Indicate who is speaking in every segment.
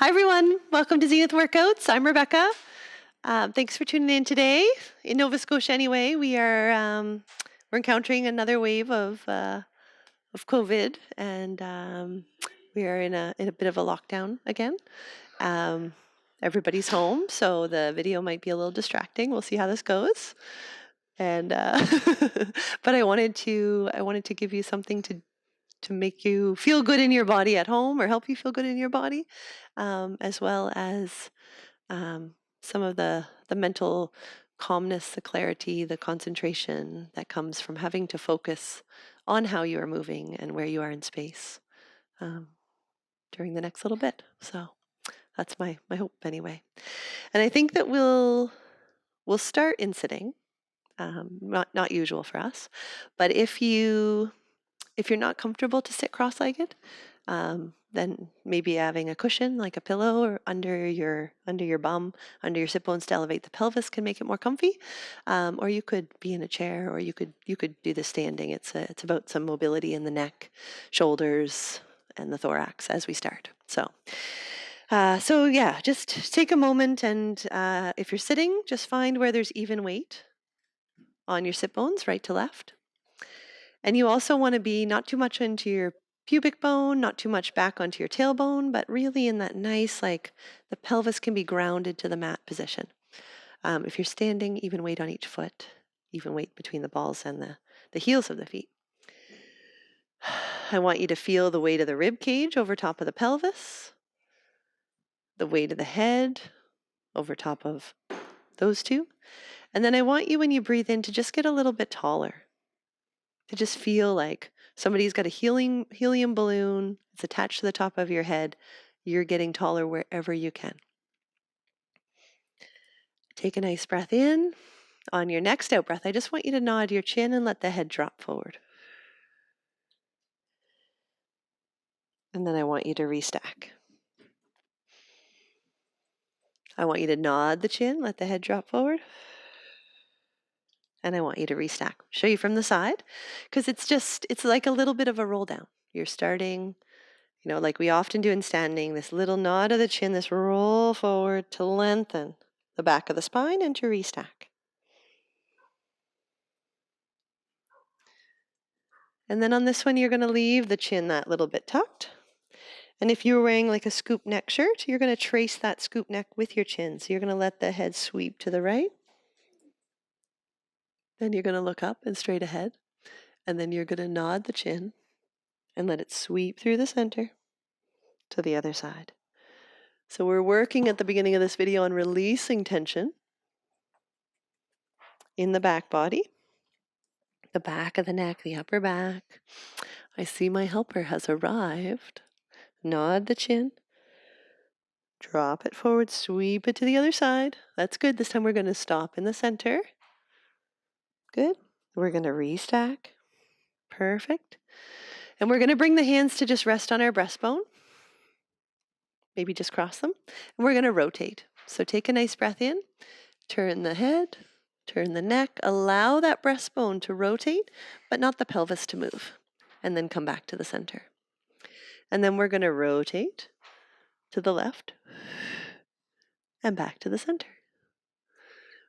Speaker 1: Hi everyone, welcome to Zenith Workouts. I'm Rebecca. Thanks for tuning in today. In Nova Scotia, anyway, we're encountering another wave of COVID, and we are in a bit of a lockdown again. Everybody's home, so the video might be a little distracting. We'll see how this goes. And but I wanted to give you something to make you feel good in your body at home, or help you feel good in your body, as well as some of the mental calmness, the clarity, the concentration that comes from having to focus on how you are moving and where you are in space during the next little bit. So that's my hope anyway. And I think that we'll start in sitting. Not usual for us, but if you're not comfortable to sit cross-legged, then maybe having a cushion like a pillow or under your bum, under your sit bones to elevate the pelvis can make it more comfy. Or you could be in a chair, or you could do the standing. It's about some mobility in the neck, shoulders, and the thorax as we start. So yeah, just take a moment, and if you're sitting, just find where there's even weight on your sit bones, right to left. And you also want to be not too much into your pubic bone, not too much back onto your tailbone, but really in that nice, like the pelvis can be grounded to the mat position. If you're standing, even weight on each foot, even weight between the balls and the heels of the feet. I want you to feel the weight of the rib cage over top of the pelvis, the weight of the head over top of those two. And then I want you, when you breathe in, to just get a little bit taller, to just feel like somebody's got a helium balloon. It's attached to the top of your head. You're getting taller wherever you can. Take a nice breath in. On your next out breath, I just want you to nod your chin and let the head drop forward. And then I want you to restack. I want you to nod the chin, let the head drop forward. And I want you to restack. Show you from the side, because it's like a little bit of a roll down. You're starting, like we often do in standing, this little nod of the chin, this roll forward to lengthen the back of the spine and to restack. And then on this one, you're going to leave the chin that little bit tucked. And if you were wearing like a scoop neck shirt, you're going to trace that scoop neck with your chin. So you're going to let the head sweep to the right. Then you're going to look up and straight ahead. And then you're going to nod the chin and let it sweep through the center to the other side. So we're working at the beginning of this video on releasing tension in the back body, the back of the neck, the upper back. I see my helper has arrived. Nod the chin. Drop it forward, sweep it to the other side. That's good. This time we're going to stop in the center. Good. We're going to restack. Perfect. And we're going to bring the hands to just rest on our breastbone. Maybe just cross them. And we're going to rotate. So take a nice breath in. Turn the head. Turn the neck. Allow that breastbone to rotate, but not the pelvis to move. And then come back to the center. And then we're going to rotate to the left and back to the center.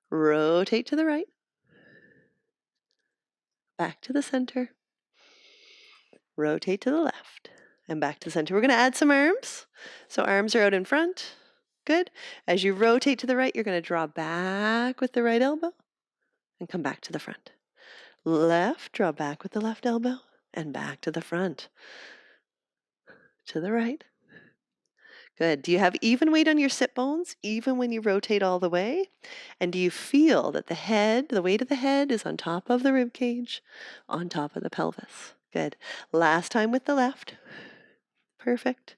Speaker 1: Rotate to the right. Back to the center. Rotate to the left and back to the center. We're going to add some arms. So arms are out in front. Good. As you rotate to the right, you're going to draw back with the right elbow and come back to the front. Left, draw back with the left elbow and back to the front. To the right. Good. Do you have even weight on your sit bones, even when you rotate all the way? And do you feel that the weight of the head is on top of the rib cage, on top of the pelvis? Good. Last time with the left. Perfect.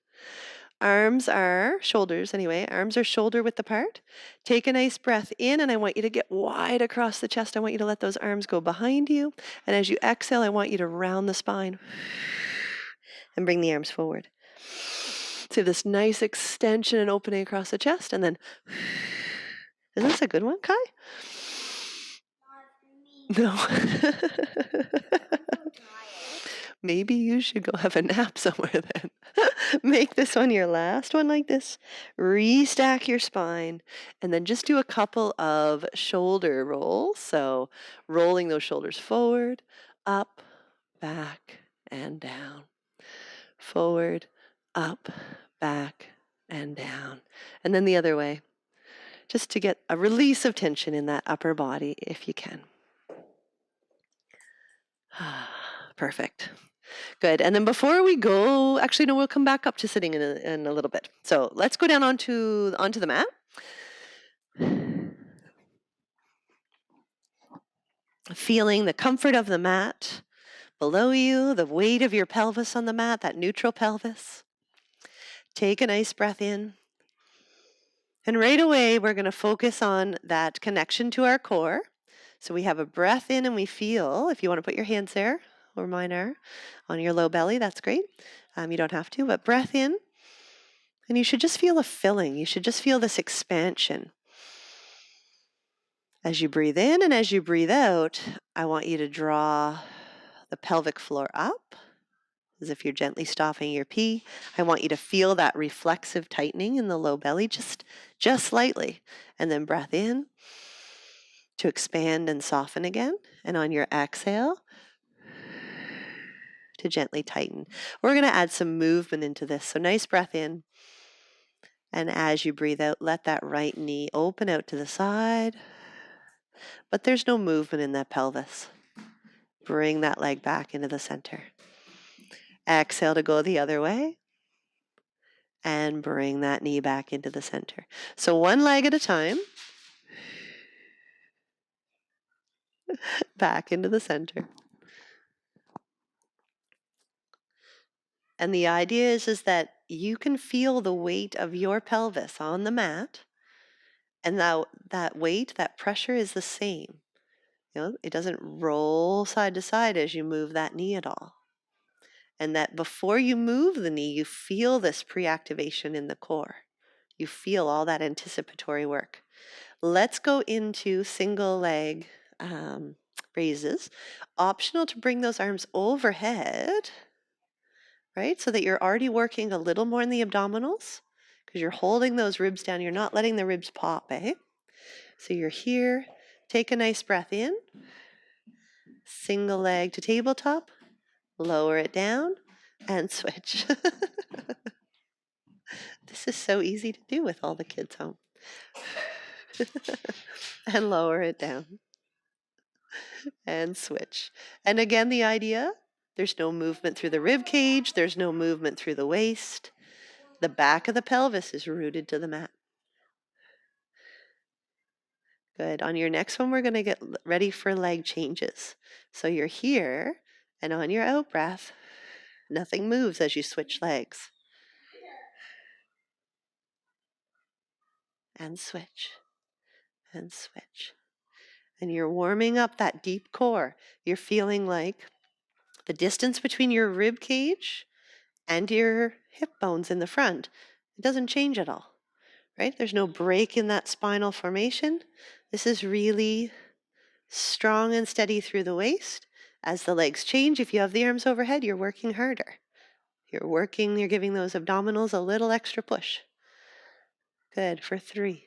Speaker 1: Arms are shoulder width apart. Take a nice breath in, and I want you to get wide across the chest. I want you to let those arms go behind you. And as you exhale, I want you to round the spine and bring the arms forward. So this nice extension and opening across the chest, and then, isn't this a good one, Kai? No. Maybe you should go have a nap somewhere then. Make this one your last one like this. Restack your spine, and then just do a couple of shoulder rolls. So rolling those shoulders forward, up, back, and down. Forward, up, back, and down. And then the other way, just to get a release of tension in that upper body if you can. Perfect. Good. And then before we go, actually, no, we'll come back up to sitting in a little bit. So let's go down onto the mat. Feeling the comfort of the mat below you, the weight of your pelvis on the mat, that neutral pelvis. Take a nice breath in. And right away, we're going to focus on that connection to our core. So we have a breath in and we feel, if you want to put your hands there, or mine are, on your low belly, that's great. You don't have to, but breath in. And you should just feel a filling. You should just feel this expansion. As you breathe in and as you breathe out, I want you to draw the pelvic floor up as if you're gently stopping your pee. I want you to feel that reflexive tightening in the low belly, just slightly. And then breath in to expand and soften again. And on your exhale, to gently tighten. We're going to add some movement into this. So nice breath in. And as you breathe out, let that right knee open out to the side. But there's no movement in that pelvis. Bring that leg back into the center. Exhale to go the other way. And bring that knee back into the center. So one leg at a time. Back into the center. And the idea is that you can feel the weight of your pelvis on the mat. And that weight, that pressure is the same. You know, it doesn't roll side to side as you move that knee at all. And that before you move the knee, you feel this pre-activation in the core. You feel all that anticipatory work. Let's go into single leg raises. Optional to bring those arms overhead, right? So that you're already working a little more in the abdominals because you're holding those ribs down. You're not letting the ribs pop, eh? So you're here. Take a nice breath in. Single leg to tabletop. Lower it down and switch. This is so easy to do with all the kids home. And lower it down. And switch. And again, the idea, there's no movement through the rib cage. There's no movement through the waist. The back of the pelvis is rooted to the mat. Good. On your next one, we're going to get ready for leg changes. So you're here, and on your out breath, nothing moves as you switch legs. And switch. And switch. And you're warming up that deep core. You're feeling like the distance between your rib cage and your hip bones in the front, it doesn't change at all, right? There's no break in that spinal formation. This is really strong and steady through the waist. As the legs change, if you have the arms overhead, you're working harder. You're giving those abdominals a little extra push. Good. For 3.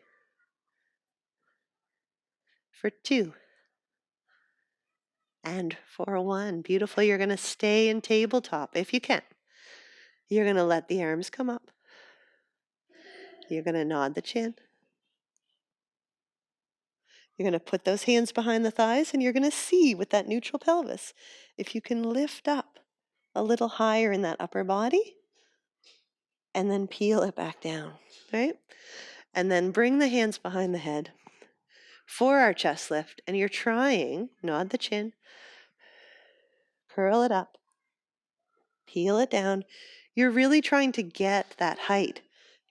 Speaker 1: For 2. And for 1. Beautiful. You're going to stay in tabletop if you can. You're going to let the arms come up. You're going to nod the chin. You're going to put those hands behind the thighs, and you're going to see with that neutral pelvis if you can lift up a little higher in that upper body and then peel it back down, right? And then bring the hands behind the head for our chest lift. And you're trying, nod the chin, curl it up, peel it down. You're really trying to get that height.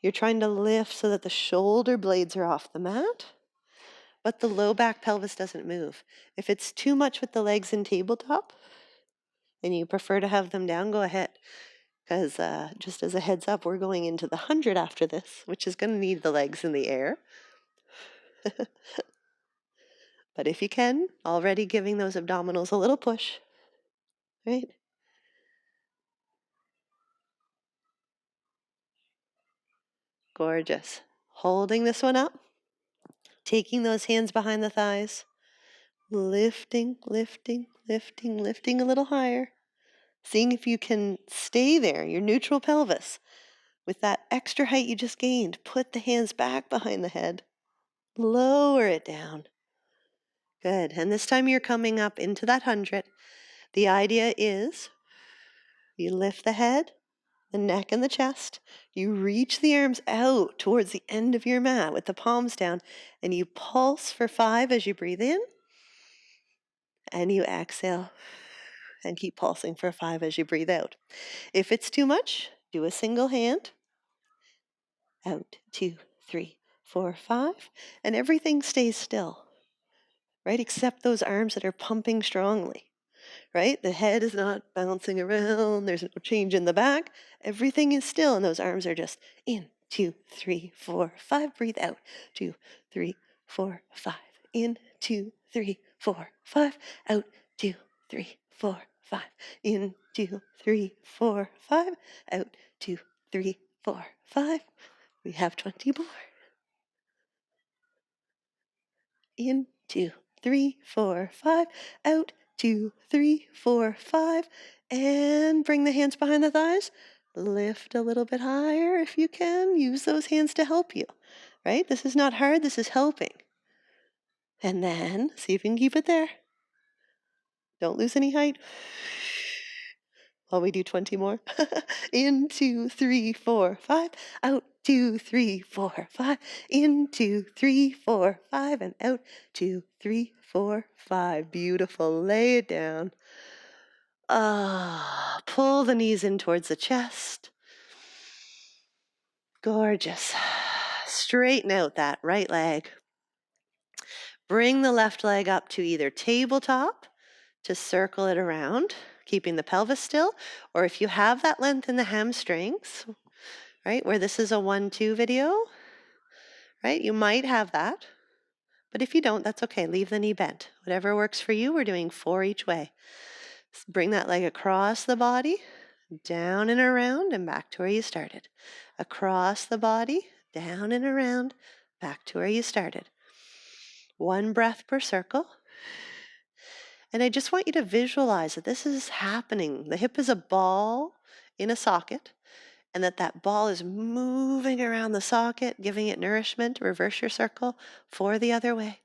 Speaker 1: You're trying to lift so that the shoulder blades are off the mat, but the low back pelvis doesn't move. If it's too much with the legs in tabletop and you prefer to have them down, go ahead. Because just as a heads up, we're going into the 100 after this, which is going to need the legs in the air. But if you can, already giving those abdominals a little push, right? Gorgeous. Holding this one up, taking those hands behind the thighs, lifting, lifting, lifting, lifting a little higher, seeing if you can stay there, your neutral pelvis. With that extra height you just gained, put the hands back behind the head, lower it down. Good. And this time you're coming up into that 100. The idea is you lift the head, the neck, and the chest. You reach the arms out towards the end of your mat with the palms down, and you pulse for 5 as you breathe in, and you exhale and keep pulsing for 5 as you breathe out. If it's too much, do a single hand. Out, 2, 3, 4, 5, and everything stays still, right? Except those arms that are pumping strongly. Right? The head is not bouncing around. There's no change in the back. Everything is still, and those arms are just in. 2, 3, 4, 5. Breathe out. 2, 3, 4, 5. In. 2, 3, 4, 5. Out. 2, 3, 4, 5. In. 2, 3, 4, 5. Out. 2, 3, 4, 5. We have 20 more. In. 2, 3, 4, 5. Out. 2, 3, 4, 5. And bring the hands behind the thighs. Lift a little bit higher if you can. Use those hands to help you, right? This is not hard. This is helping. And then see if you can keep it there. Don't lose any height. While we do 20 more. In, 2, 3, 4, 5. Out, 2, 3, 4, 5. In, 2, 3, 4, 5. And out, 2, 3, 4, 5. Beautiful. Lay it down. Pull the knees in towards the chest. Gorgeous. Straighten out that right leg. Bring the left leg up to either tabletop to circle it around, keeping the pelvis still, or if you have that length in the hamstrings, right, where this is a 1-2 video, right, you might have that. But if you don't, that's okay. Leave the knee bent. Whatever works for you, we're doing 4 each way. Bring that leg across the body, down and around, and back to where you started. Across the body, down and around, back to where you started. 1 breath per circle. And I just want you to visualize that this is happening. The hip is a ball in a socket, and that ball is moving around the socket, giving it nourishment. Reverse your circle, 4 the other way.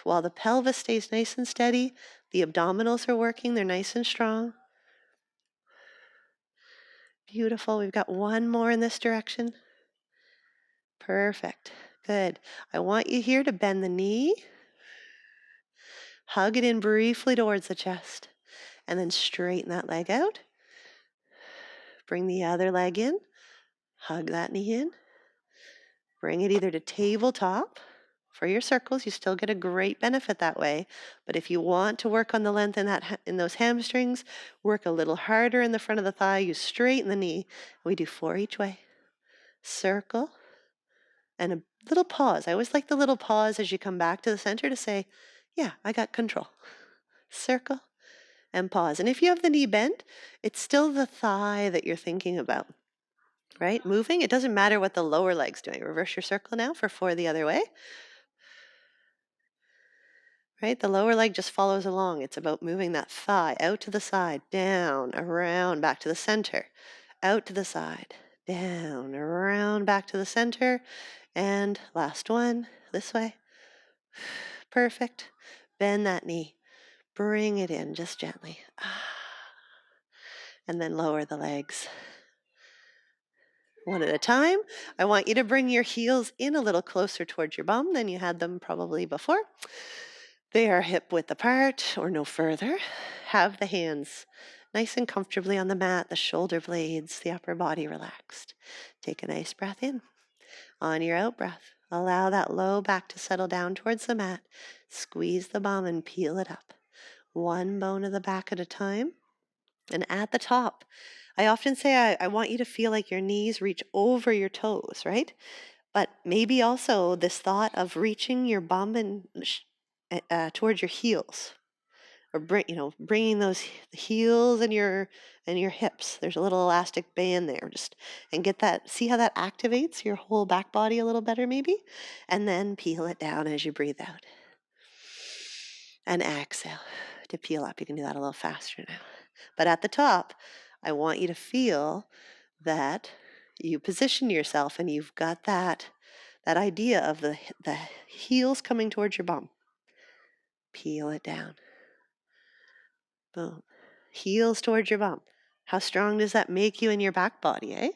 Speaker 1: While the pelvis stays nice and steady, the abdominals are working, they're nice and strong. Beautiful. We've got 1 more in this direction. Perfect. Good. I want you here to bend the knee, hug it in briefly towards the chest, and then straighten that leg out. Bring the other leg in, hug that knee in. Bring it either to tabletop for your circles. You still get a great benefit that way. But if you want to work on the length in those hamstrings, work a little harder in the front of the thigh. You straighten the knee. We do 4 each way. Circle. And a little pause. I always like the little pause as you come back to the center to say, yeah, I got control. Circle and pause. And if you have the knee bent, it's still the thigh that you're thinking about, right? Moving. It doesn't matter what the lower leg's doing. Reverse your circle now for 4 the other way. Right? The lower leg just follows along. It's about moving that thigh out to the side, down, around, back to the center, out to the side, down, around, back to the center. And last one, this way. Perfect. Bend that knee. Bring it in just gently. And then lower the legs. 1 at a time. I want you to bring your heels in a little closer towards your bum than you had them probably before. They are hip width apart or no further. Have the hands nice and comfortably on the mat, the shoulder blades, the upper body relaxed. Take a nice breath in. On your out breath, allow that low back to settle down towards the mat. Squeeze the bum and peel it up. 1 bone of the back at a time. And at the top, I often say I want you to feel like your knees reach over your toes, right? But maybe also this thought of reaching your bum and towards your heels, or bringing those heels and your hips. There's a little elastic band there, and get that. See how that activates your whole back body a little better, maybe, and then peel it down as you breathe out, and exhale to peel up. You can do that a little faster now, but at the top, I want you to feel that you position yourself, and you've got that idea of the heels coming towards your bum. Peel it down. Boom. Heels towards your bum. How strong does that make you in your back body, eh?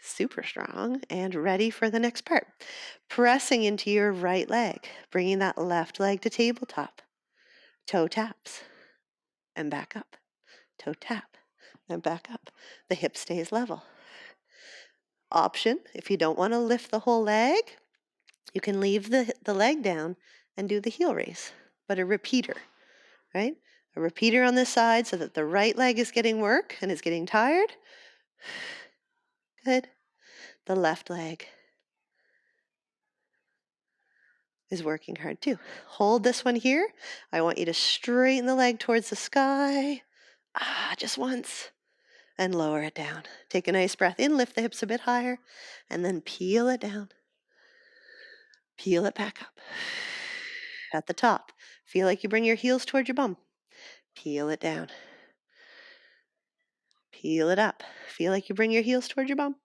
Speaker 1: Super strong, and ready for the next part. Pressing into your right leg, bringing that left leg to tabletop. Toe taps and back up. Toe tap and back up. The hip stays level. Option, if you don't want to lift the whole leg, you can leave the leg down and do the heel raise, but a repeater, right? A repeater on this side so that the right leg is getting work and is getting tired. Good. The left leg is working hard too. Hold this one here. I want you to straighten the leg towards the sky. Just once. And lower it down. Take a nice breath in, lift the hips a bit higher, and then peel it down. Peel it back up. At the top, feel like you bring your heels towards your bum. Peel it down. Peel it up. Feel like you bring your heels towards your bum.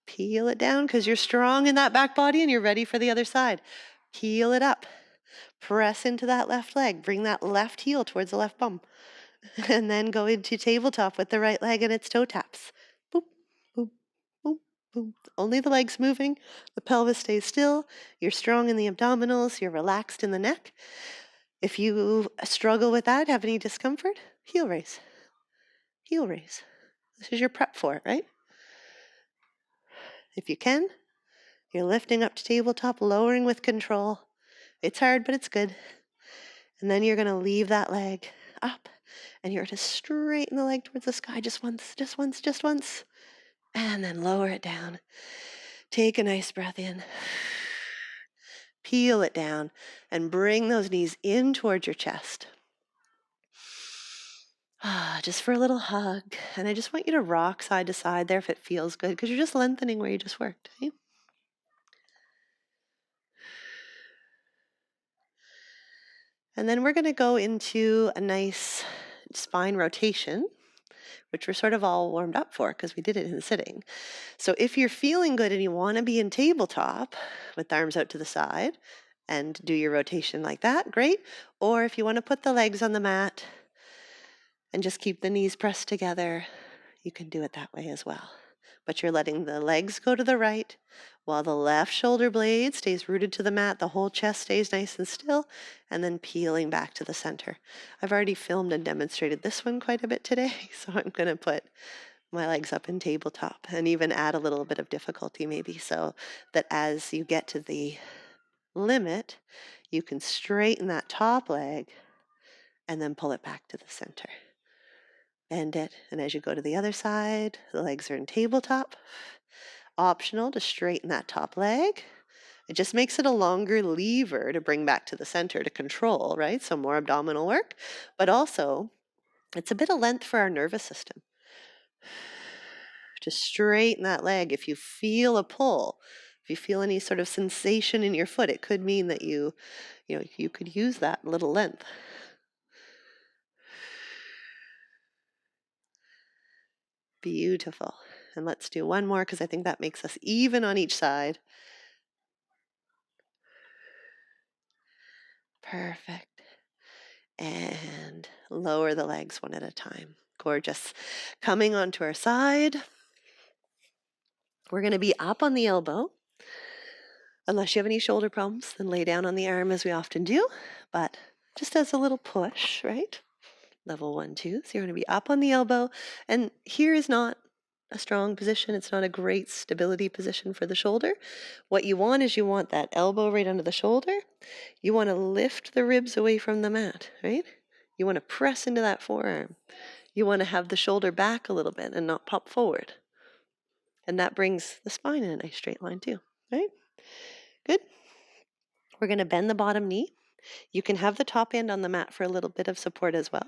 Speaker 1: Peel it down because you're strong in that back body and you're ready for the other side. Peel it up. Press into that left leg. Bring that left heel towards the left bum. And then go into tabletop with the right leg and its toe taps. Boop, boop, boop, boop. Only the legs moving. The pelvis stays still. You're strong in the abdominals. You're relaxed in the neck. If you struggle with that, have any discomfort, heel raise. Heel raise. This is your prep for it, right? If you can, you're lifting up to tabletop, lowering with control. It's hard, but it's good. And then you're going to leave that leg up, and you're going to straighten the leg towards the sky just once, just once, just once, and then lower it down. Take a nice breath in. Peel it down, and bring those knees in towards your chest. Just for a little hug. And I just want you to rock side to side there if it feels good, because you're just lengthening where you just worked. Okay? And then we're going to go into a nice spine rotation, which we're sort of all warmed up for because we did it in sitting. So if you're feeling good and you want to be in tabletop with the arms out to the side and do your rotation like that, great. Or if you want to put the legs on the mat and just keep the knees pressed together, you can do it that way as well. But you're letting the legs go to the right while the left shoulder blade stays rooted to the mat, the whole chest stays nice and still, and then peeling back to the center. I've already filmed and demonstrated this one quite a bit today, so I'm going to put my legs up in tabletop and even add a little bit of difficulty maybe, so that as you get to the limit, you can straighten that top leg and then pull it back to the center. Bend it, and as you go to the other side, the legs are in tabletop. Optional to straighten that top leg. It just makes it a longer lever to bring back to the center to control, right? So more abdominal work, but also it's a bit of length for our nervous system. To straighten that leg, if you feel a pull, if you feel any sort of sensation in your foot, it could mean that you could use that little length. Beautiful. And let's do one more because I think that makes us even on each side. Perfect. And lower the legs one at a time. Gorgeous. Coming onto our side. We're going to be up on the elbow. Unless you have any shoulder problems, then lay down on the arm as we often do. But just as a little push, right? Level 1, 2. So you're going to be up on the elbow. And here is not a strong position. It's not a great stability position for the shoulder. What you want is you want that elbow right under the shoulder. You want to lift the ribs away from the mat, right? You want to press into that forearm. You want to have the shoulder back a little bit and not pop forward. And that brings the spine in a nice straight line too, right? Good. We're going to bend the bottom knee. You can have the top end on the mat for a little bit of support as well.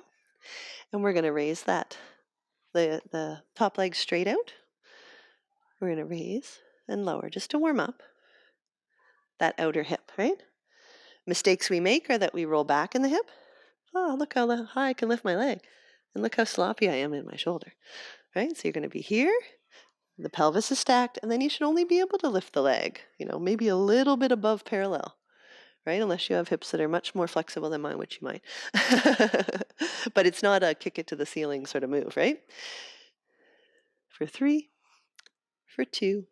Speaker 1: And we're going to raise the top leg straight out. We're going to raise and lower just to warm up that outer hip, right? Mistakes we make are that we roll back in the hip. Oh, look how high I can lift my leg. And look how sloppy I am in my shoulder, right? So you're going to be here. The pelvis is stacked, and then you should only be able to lift the leg, maybe a little bit above parallel, right? Unless you have hips that are much more flexible than mine, which you might. But it's not a kick it to the ceiling sort of move, right? For 3, for 2,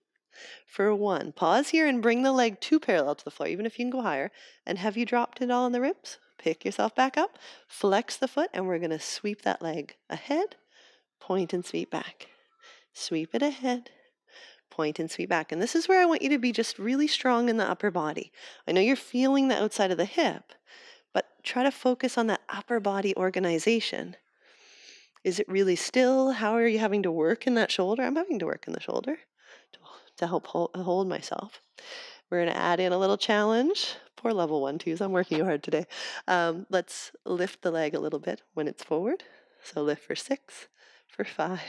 Speaker 1: for 1. Pause here and bring the leg too parallel to the floor, even if you can go higher. And have you dropped it all in the ribs? Pick yourself back up, flex the foot, and we're going to sweep that leg ahead, point and sweep back. Sweep it ahead, point and sweep back. And this is where I want you to be just really strong in the upper body. I know you're feeling the outside of the hip, but try to focus on that upper body organization. Is it really still? How are you having to work in that shoulder? I'm having to work in the shoulder to help hold myself. We're going to add in a little challenge. Poor level 1, 2s. I'm working hard today. Let's lift the leg a little bit when it's forward. So lift for 6, for 5,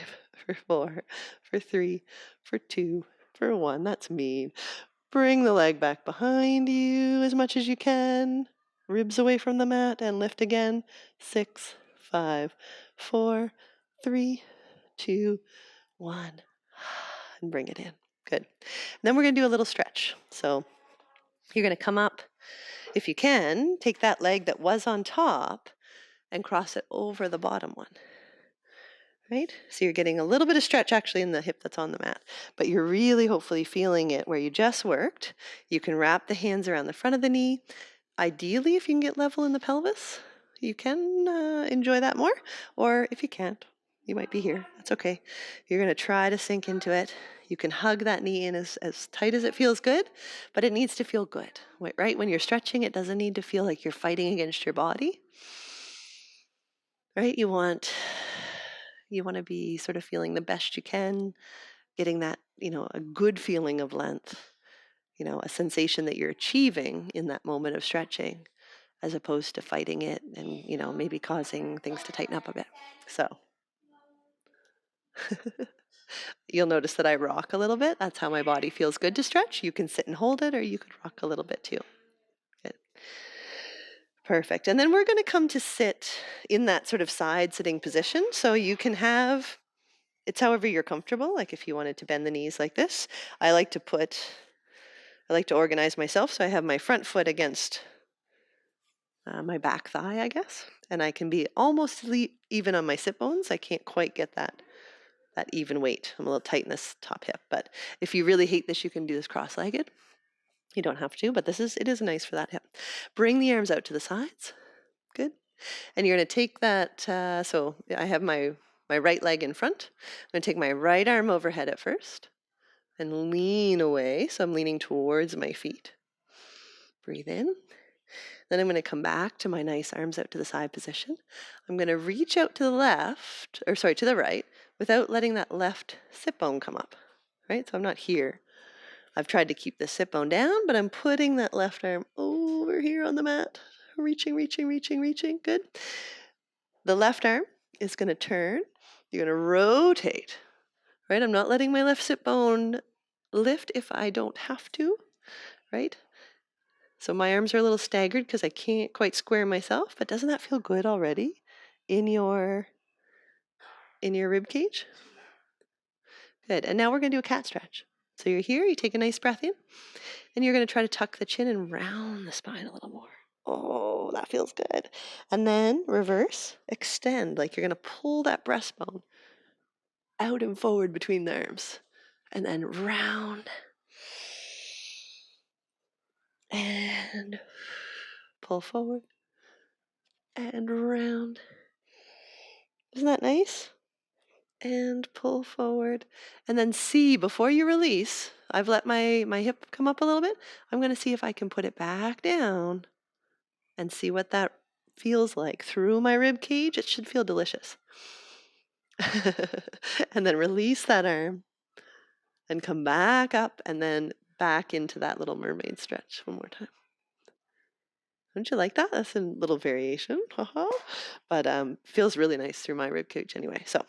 Speaker 1: for 4, for 3, for 2, for 1. That's mean. Bring the leg back behind you as much as you can. Ribs away from the mat and lift again. 6, 5, 4, 3, 2, 1. And bring it in. Good. And then we're going to do a little stretch. So you're going to come up. If you can, take that leg that was on top and cross it over the bottom one. Right? So you're getting a little bit of stretch actually in the hip that's on the mat, but you're really hopefully feeling it where you just worked. You can wrap the hands around the front of the knee. Ideally, if you can get level in the pelvis, you can enjoy that more. Or if you can't, you might be here. That's okay. You're going to try to sink into it. You can hug that knee in as tight as it feels good, but it needs to feel good, right? When you're stretching, it doesn't need to feel like you're fighting against your body, right? You want to be sort of feeling the best you can, getting that, a good feeling of length, a sensation that you're achieving in that moment of stretching, as opposed to fighting it and, maybe causing things to tighten up a bit. So you'll notice that I rock a little bit. That's how my body feels good to stretch. You can sit and hold it, or you could rock a little bit too. Good. Perfect. And then we're going to come to sit in that sort of side sitting position. So you can have, it's however you're comfortable. Like if you wanted to bend the knees like this, I like to organize myself. So I have my front foot against my back thigh, I guess. And I can be almost even on my sit bones. I can't quite get that even weight. I'm a little tight in this top hip, but if you really hate this, you can do this cross-legged. You don't have to, but it is nice for that hip. Bring the arms out to the sides. Good. And you're going to take that, so I have my right leg in front. I'm going to take my right arm overhead at first and lean away. So I'm leaning towards my feet. Breathe in. Then I'm going to come back to my nice arms out to the side position. I'm going to reach out to the right, without letting that left sit bone come up, right? So I'm not here. I've tried to keep the sit bone down, but I'm putting that left arm over here on the mat. Reaching. Good. The left arm is going to turn. You're going to rotate, right? I'm not letting my left sit bone lift if I don't have to, right? So my arms are a little staggered because I can't quite square myself, but doesn't that feel good already in your rib cage? Good. And now we're going to do a cat stretch. So you're here, you take a nice breath in, and you're going to try to tuck the chin and round the spine a little more. Oh, that feels good. And then reverse, extend, like you're going to pull that breastbone out and forward between the arms. And then round. And pull forward. And round. Isn't that nice? And pull forward. And then see, before you release, I've let my hip come up a little bit. I'm going to see if I can put it back down and see what that feels like through my rib cage. It should feel delicious. And then release that arm and come back up and then back into that little mermaid stretch one more time. Don't you like that? That's a little variation, but feels really nice through my rib cage anyway. So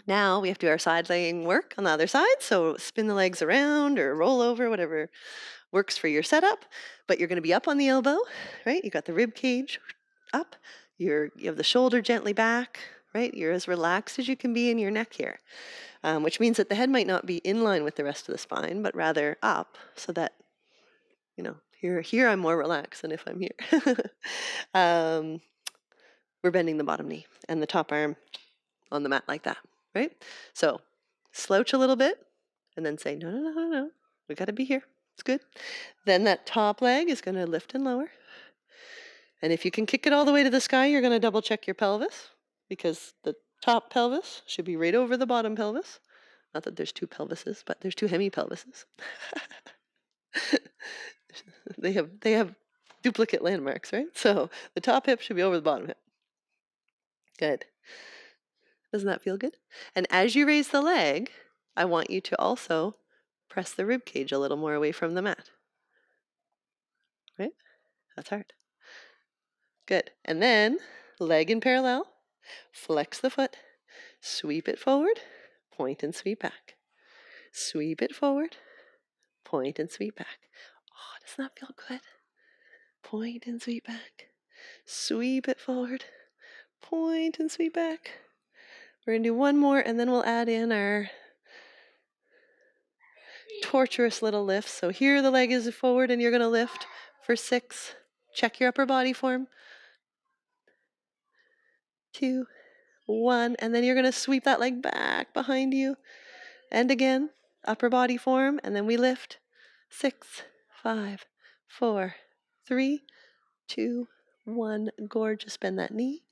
Speaker 1: now we have to do our side laying work on the other side. So spin the legs around or roll over, whatever works for your setup. But you're going to be up on the elbow, right? You got the rib cage up. You have the shoulder gently back, right? You're as relaxed as you can be in your neck here, which means that the head might not be in line with the rest of the spine, but rather up, so that here I'm more relaxed than if I'm here. We're bending the bottom knee and the top arm on the mat like that, right? So slouch a little bit and then say, no. We got to be here. It's good. Then that top leg is going to lift and lower. And if you can kick it all the way to the sky, you're going to double check your pelvis, because the top pelvis should be right over the bottom pelvis. Not that there's two pelvises, but there's two hemipelvises. They have duplicate landmarks, right? So the top hip should be over the bottom hip. Good. Doesn't that feel good? And as you raise the leg, I want you to also press the rib cage a little more away from the mat. Right? That's hard. Good. And then leg in parallel, flex the foot, sweep it forward, point and sweep back. Sweep it forward, point and sweep back. Oh, doesn't that feel good? Point and sweep back. Sweep it forward, point and sweep back. We're going to do one more, and then we'll add in our torturous little lifts. So here the leg is forward, and you're going to lift for 6. Check your upper body form. 2, 1, and then you're going to sweep that leg back behind you. And again, upper body form, and then we lift. 6, 5, 4, 3, 2, 1. Gorgeous. Bend that knee.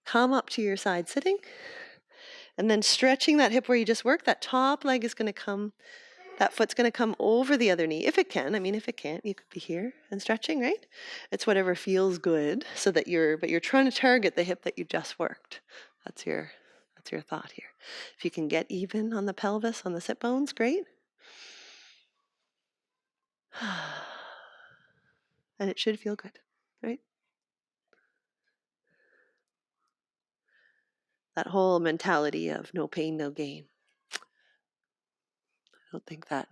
Speaker 1: Come up to your side sitting. And then stretching that hip where you just worked, that top leg is going to come, that foot's going to come over the other knee, if it can. I mean, if it can't, you could be here and stretching, right? It's whatever feels good, so that you're trying to target the hip that you just worked. That's your thought here. If you can get even on the pelvis, on the sit bones, great. And it should feel good, right? That whole mentality of no pain, no gain. I don't think that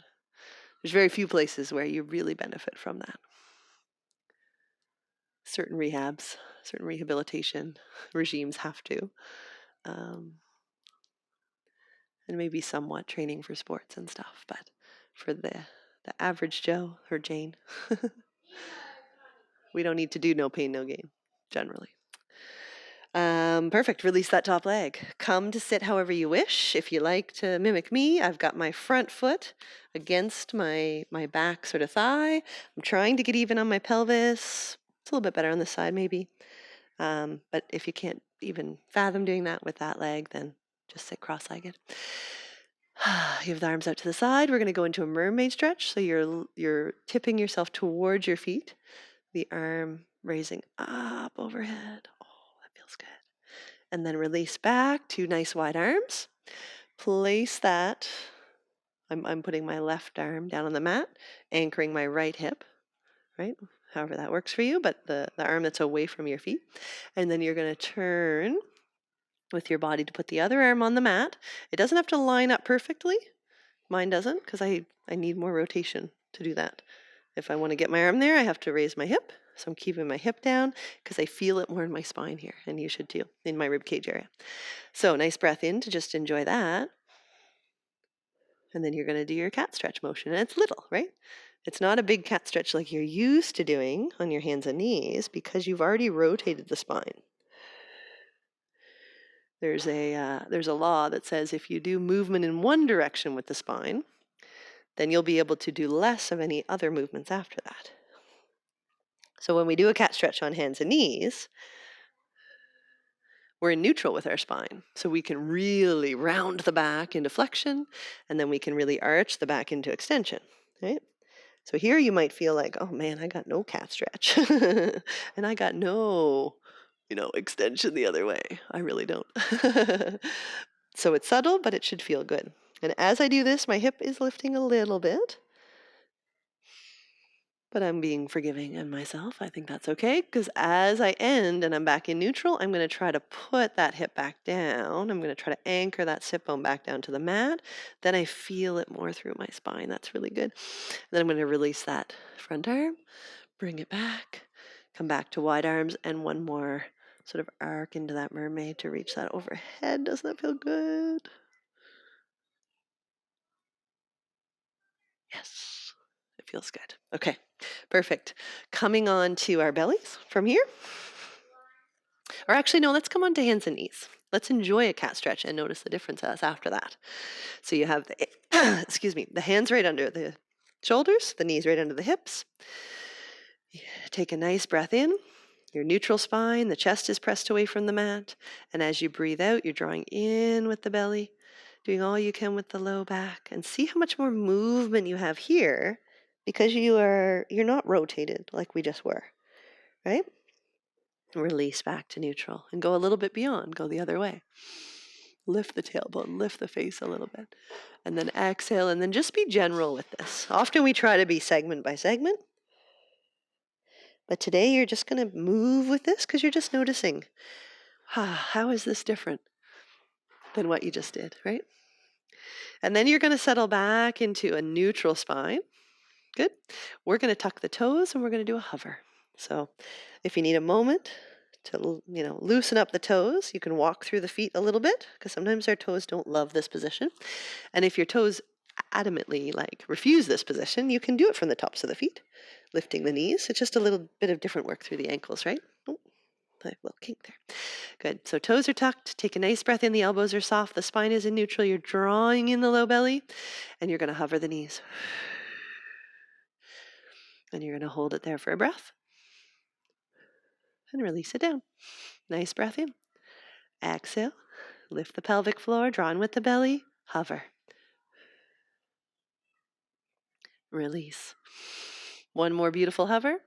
Speaker 1: there's very few places where you really benefit from that. Certain rehabs, certain rehabilitation regimes have to. And maybe somewhat training for sports and stuff. But for the average Joe or Jane, we don't need to do no pain, no gain, generally. Perfect. Release that top leg. Come to sit however you wish. If you like to mimic me, I've got my front foot against my back sort of thigh. I'm trying to get even on my pelvis. It's a little bit better on this side maybe. But if you can't even fathom doing that with that leg, then just sit cross-legged. You have the arms out to the side. We're going to go into a mermaid stretch. So you're tipping yourself towards your feet. The arm raising up overhead. Oh, that feels good. And then release back, 2 nice wide arms. Place that. I'm putting my left arm down on the mat, anchoring my right hip, right? However that works for you, but the arm that's away from your feet. And then you're going to turn with your body to put the other arm on the mat. It doesn't have to line up perfectly. Mine doesn't, because I need more rotation to do that. If I want to get my arm there, I have to raise my hip. So I'm keeping my hip down because I feel it more in my spine here, and you should too, in my rib cage area. So nice breath in to just enjoy that. And then you're going to do your cat stretch motion. And it's little, right? It's not a big cat stretch like you're used to doing on your hands and knees, because you've already rotated the spine. There's a law that says if you do movement in one direction with the spine, then you'll be able to do less of any other movements after that. So when we do a cat stretch on hands and knees, we're in neutral with our spine. So we can really round the back into flexion, and then we can really arch the back into extension, right? So here you might feel like, oh man, I got no cat stretch. And I got no, extension the other way. I really don't. So it's subtle, but it should feel good. And as I do this, my hip is lifting a little bit. But I'm being forgiving in myself. I think that's okay, because as I end and I'm back in neutral, I'm going to try to put that hip back down. I'm going to try to anchor that sit bone back down to the mat. Then I feel it more through my spine. That's really good. Then I'm going to release that front arm, bring it back, come back to wide arms, and one more sort of arc into that mermaid to reach that overhead. Doesn't that feel good? Yes, it feels good. Okay, perfect. Coming on to our bellies from here. Or actually, no, let's come on to hands and knees. Let's enjoy a cat stretch and notice the difference after that. So you have the, excuse me, the hands right under the shoulders, the knees right under the hips. Take a nice breath in. Your neutral spine, the chest is pressed away from the mat. And as you breathe out, you're drawing in with the belly, doing all you can with the low back. And see how much more movement you have here, because you're not rotated like we just were, right? Release back to neutral and go a little bit beyond, go the other way. Lift the tailbone, lift the face a little bit, and then exhale, and then just be general with this. Often we try to be segment by segment, but today you're just going to move with this because you're just noticing, how is this different than what you just did, right? And then you're going to settle back into a neutral spine. Good. We're going to tuck the toes and we're going to do a hover. So if you need a moment to, loosen up the toes, you can walk through the feet a little bit, because sometimes our toes don't love this position. And if your toes adamantly refuse this position, you can do it from the tops of the feet, lifting the knees. It's just a little bit of different work through the ankles, right? Oh, a little kink there. Good. So toes are tucked. Take a nice breath in. The elbows are soft. The spine is in neutral. You're drawing in the low belly, and you're going to hover the knees. And you're going to hold it there for a breath and release it down. Nice breath in. Exhale. Lift the pelvic floor. Draw in with the belly. Hover. Release. One more beautiful hover.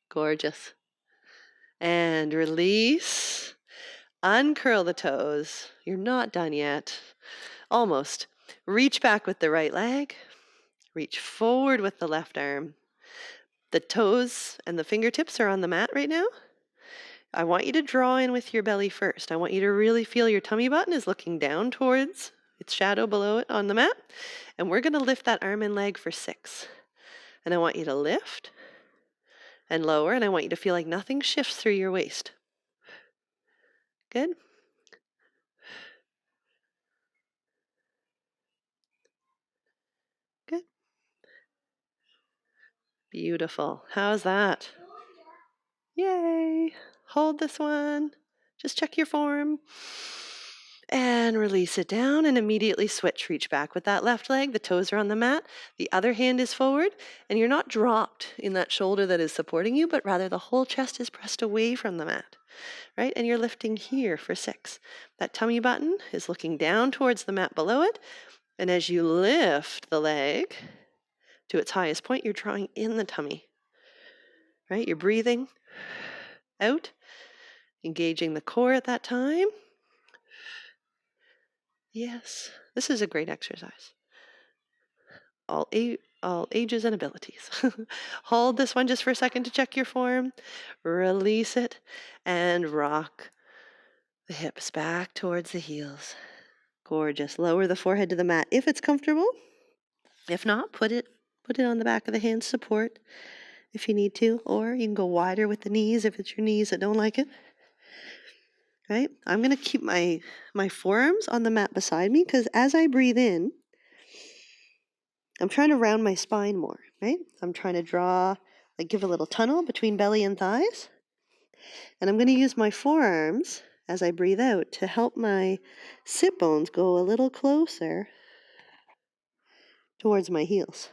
Speaker 1: Gorgeous. And release. Uncurl the toes. You're not done yet. Almost. Reach back with the right leg. Reach forward with the left arm. The toes and the fingertips are on the mat right now. I want you to draw in with your belly first. I want you to really feel your tummy button is looking down towards its shadow below it on the mat. And we're going to lift that arm and leg for 6. And I want you to lift and lower, and I want you to feel like nothing shifts through your waist. Good. Good. Beautiful. How's that? Yay. Hold this one. Just check your form. And release it down and immediately switch. Reach back with that left leg. The toes are on the mat. The other hand is forward, and you're not dropped in that shoulder that is supporting you, but rather the whole chest is pressed away from the mat, right? And you're lifting here for 6. That tummy button is looking down towards the mat below it. And as you lift the leg to its highest point, you're drawing in the tummy, right? You're breathing out, engaging the core at that time. Yes, this is a great exercise. All ages and abilities. Hold this one just for a second to check your form. Release it and rock the hips back towards the heels. Gorgeous. Lower the forehead to the mat if it's comfortable. If not, put it on the back of the hand support if you need to, or you can go wider with the knees if it's your knees that don't like it. Right? I'm going to keep my forearms on the mat beside me, because as I breathe in, I'm trying to round my spine more, right? I'm trying to draw, give a little tunnel between belly and thighs. And I'm going to use my forearms as I breathe out to help my sit bones go a little closer towards my heels.